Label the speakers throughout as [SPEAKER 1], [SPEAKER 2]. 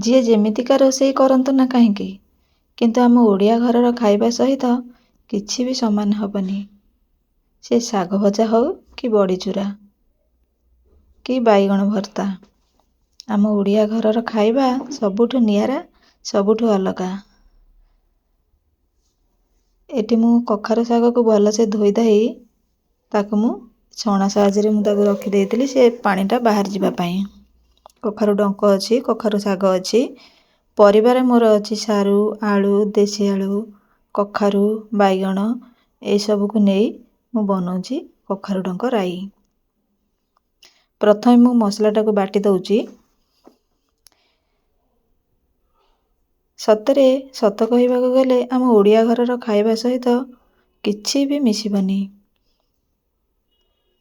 [SPEAKER 1] ଯିଏ ଯେମିତିକା ରୋଷେଇ କରନ୍ତୁ ନା କାହିଁକି, କିନ୍ତୁ ଆମ ଓଡ଼ିଆ ଘରର ଖାଇବା ସହିତ କିଛି ବି ସମାନ ହେବନି। ସେ ଶାଗ ଭଜା ହେଉ କି ବଡ଼ିଚୁରା କି ବାଇଗଣ ଭର୍ତ୍ତା, ଆମ ଓଡ଼ିଆ ଘରର ଖାଇବା ସବୁଠୁ ନିଆରା, ସବୁଠୁ ଅଲଗା। ଏଠି ମୁଁ କଖାରୁ ଶାଗକୁ ଭଲସେ ଧୋଇ ଧାଇ ତାକୁ ମୁଁ ଛଣା ସାହାଯ୍ୟରେ ମୁଁ ତାକୁ ରଖିଦେଇଥିଲି ସେ ପାଣିଟା ବାହାରି ଯିବା ପାଇଁ। କଖାରୁ ଡଙ୍କ ଅଛି, କଖାରୁ ଶାଗ ଅଛି, ପରିବାରେ ମୋର ଅଛି ସାରୁ, ଆଳୁ, ଦେଶୀ ଆଳୁ, କଖାରୁ, ବାଇଗଣ ଏସବୁକୁ ନେଇ ମୁଁ ବନାଉଛି କଖାରୁ ଡଙ୍କ ରାଇ। ପ୍ରଥମେ ମୁଁ ମସଲାଟାକୁ ବାଟି ଦେଉଛି। ସତରେ ସତ କହିବାକୁ ଗଲେ ଆମ ଓଡ଼ିଆ ଘରର ଖାଇବା ସହିତ କିଛି ବି ମିଶିବନି।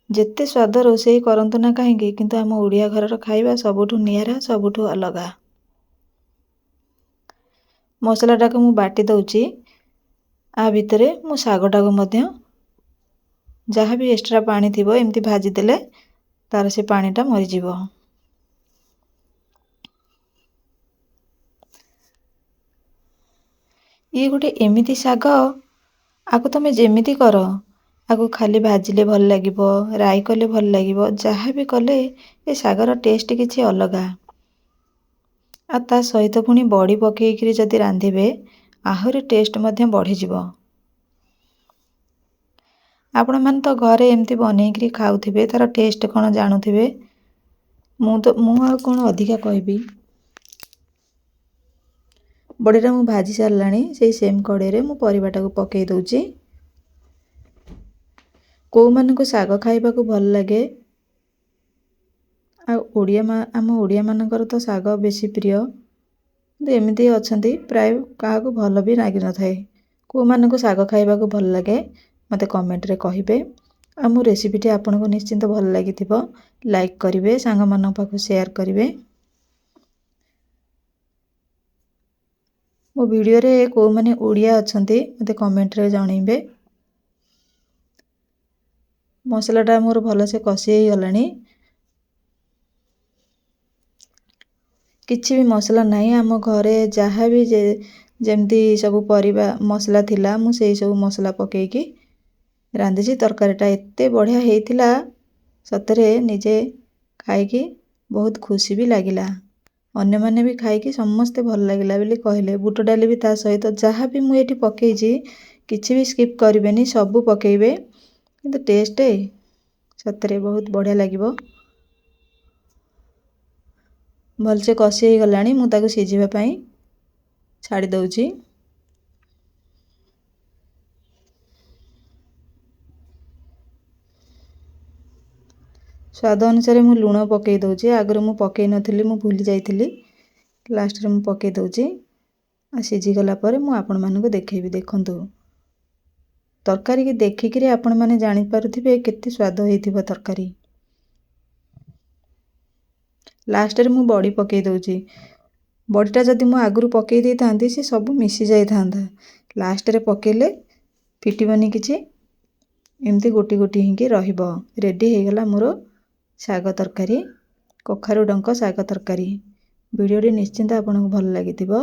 [SPEAKER 1] ଯେତେ ସ୍ୱାଦ ରୋଷେଇ କରନ୍ତୁ ନା କାହିଁକି, କିନ୍ତୁ ଆମ ଓଡ଼ିଆ ଘରର ଖାଇବା ସବୁଠୁ ନିଆରା, ସବୁଠୁ ଅଲଗା। ମସଲାଟାକୁ ମୁଁ ବାଟି ଦେଉଛି। ଆ ଭିତରେ ମୁଁ ଶାଗଟାକୁ ମଧ୍ୟ ଯାହା ବି ଏକ୍ସଟ୍ରା ପାଣି ଥିବ ଏମିତି ଭାଜିଦେଲେ ତାର ସେ ପାଣିଟା ମରିଯିବ। ଇଏ ଗୋଟେ ଏମିତି ଶାଗ, ଆକୁ ତମେ ଯେମିତି କର, ଆକୁ ଖାଲି ଭାଜିଲେ ଭଲ ଲାଗିବ, ରାଇ କଲେ ଭଲ ଲାଗିବ, ଯାହା ବି କଲେ ଏ ଶାଗର ଟେଷ୍ଟ କିଛି ଅଲଗା। ଆଉ ତା ସହିତ ପୁଣି ବଡ଼ି ପକେଇକିରି ଯଦି ରାନ୍ଧିବେ ଆହୁରି ଟେଷ୍ଟ ମଧ୍ୟ ବଢ଼ିଯିବ। ଆପଣମାନେ ତ ଘରେ ଏମିତି ବନେଇକିରି ଖାଉଥିବେ, ତାର ଟେଷ୍ଟ କ'ଣ ଜାଣୁଥିବେ। ମୁଁ ଆଉ କ'ଣ ଅଧିକା କହିବି। ବଡ଼ିଟା ମୁଁ ଭାଜି ସାରିଲାଣି। ସେଇ ସେମ୍ କଡ଼େଇରେ ମୁଁ ପରିବାଟାକୁ ପକେଇ ଦେଉଛି। କେଉଁମାନଙ୍କୁ ଶାଗ ଖାଇବାକୁ ଭଲ ଲାଗେ, ଆଉ ଆମ ଓଡ଼ିଆମାନଙ୍କର ତ ଶାଗ ବେଶୀ ପ୍ରିୟ, କିନ୍ତୁ ଏମିତି ଅଛନ୍ତି ପ୍ରାୟ କାହାକୁ ଭଲ ବି ଲାଗିନଥାଏ। କେଉଁମାନଙ୍କୁ ଶାଗ ଖାଇବାକୁ ଭଲ ଲାଗେ ମୋତେ କମେଣ୍ଟରେ କହିବେ। ଆଉ ମୋ ରେସିପିଟି ଆପଣଙ୍କୁ ନିଶ୍ଚିନ୍ତ ଭଲ ଲାଗିଥିବ। ଲାଇକ୍ କରିବେ, ସାଙ୍ଗମାନଙ୍କ ପାଖକୁ ସେୟାର କରିବେ। ମୋ ଭିଡ଼ିଓରେ କେଉଁମାନେ ଓଡ଼ିଆ ଅଛନ୍ତି ମୋତେ କମେଣ୍ଟରେ ଜଣାଇବେ। ମସଲାଟା ମୋର ଭଲସେ କଷି ହେଇଗଲାଣି। କିଛି ବି ମସଲା ନାହିଁ, ଆମ ଘରେ ଯାହା ବି ଯେମିତି ସବୁ ପରିବା ମସଲା ଥିଲା ମୁଁ ସେଇ ସବୁ ମସଲା ପକେଇକି ରାନ୍ଧିଛି। ତରକାରୀଟା ଏତେ ବଢ଼ିଆ ହେଇଥିଲା, ସତରେ ନିଜେ ଖାଇକି ବହୁତ ଖୁସି ବି ଲାଗିଲା। ଅନ୍ୟମାନେ ବି ଖାଇକି ସମସ୍ତେ ଭଲ ଲାଗିଲା ବୋଲି କହିଲେ। ବୁଟ ଡାଲି ବି ତା ସହିତ, ଯାହା ବି ମୁଁ ଏଠି ପକେଇଛି କିଛି ବି ସ୍କିପ୍ କରିବେନି, ସବୁ ପକେଇବେ। କିନ୍ତୁ ଟେଷ୍ଟ ସତରେ ବହୁତ ବଢ଼ିଆ ଲାଗିବ। ଭଲସେ କଷି ହେଇଗଲାଣି, ମୁଁ ତାକୁ ସିଝିବା ପାଇଁ ଛାଡ଼ି ଦେଉଛି। ସ୍ୱାଦ ଅନୁସାରେ ମୁଁ ଲୁଣ ପକେଇ ଦେଉଛି। ଆଗରୁ ମୁଁ ପକେଇ ନଥିଲି, ମୁଁ ଭୁଲି ଯାଇଥିଲି। ଲାଷ୍ଟରେ ମୁଁ ପକେଇ ଦେଉଛି। ଆଉ ସିଝିଗଲା ପରେ ମୁଁ ଆପଣମାନଙ୍କୁ ଦେଖେଇବି। ଦେଖନ୍ତୁ, ତରକାରୀକି ଦେଖିକିରି ଆପଣମାନେ ଜାଣିପାରୁଥିବେ କେତେ ସ୍ୱାଦ ହେଇଥିବ ତରକାରୀ। ଲାଷ୍ଟରେ ମୁଁ ବଡ଼ି ପକେଇ ଦେଉଛି। ବଡ଼ିଟା ଯଦି ମୁଁ ଆଗରୁ ପକେଇ ଦେଇଥାନ୍ତି ସେ ସବୁ ମିଶି ଯାଇଥାନ୍ତା। ଲାଷ୍ଟରେ ପକେଇଲେ ଫିଟିବନି କିଛି, ଏମିତି ଗୋଟି ଗୋଟି ହେଇକି ରହିବ। ରେଡ଼ି ହେଇଗଲା ମୋର ଶାଗ ତରକାରୀ, କଖାରୁ ଡଙ୍କ ଶାଗ ତରକାରୀ। ଭିଡ଼ିଓଟି ନିଶ୍ଚିନ୍ତ ଆପଣଙ୍କୁ ଭଲ ଲାଗିଥିବ।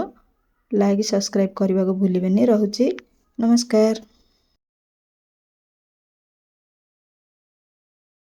[SPEAKER 1] ଲାଇକ୍, ସବସ୍କ୍ରାଇବ୍ କରିବାକୁ ଭୁଲିବେନି। ରହୁଛି, ନମସ୍କାର।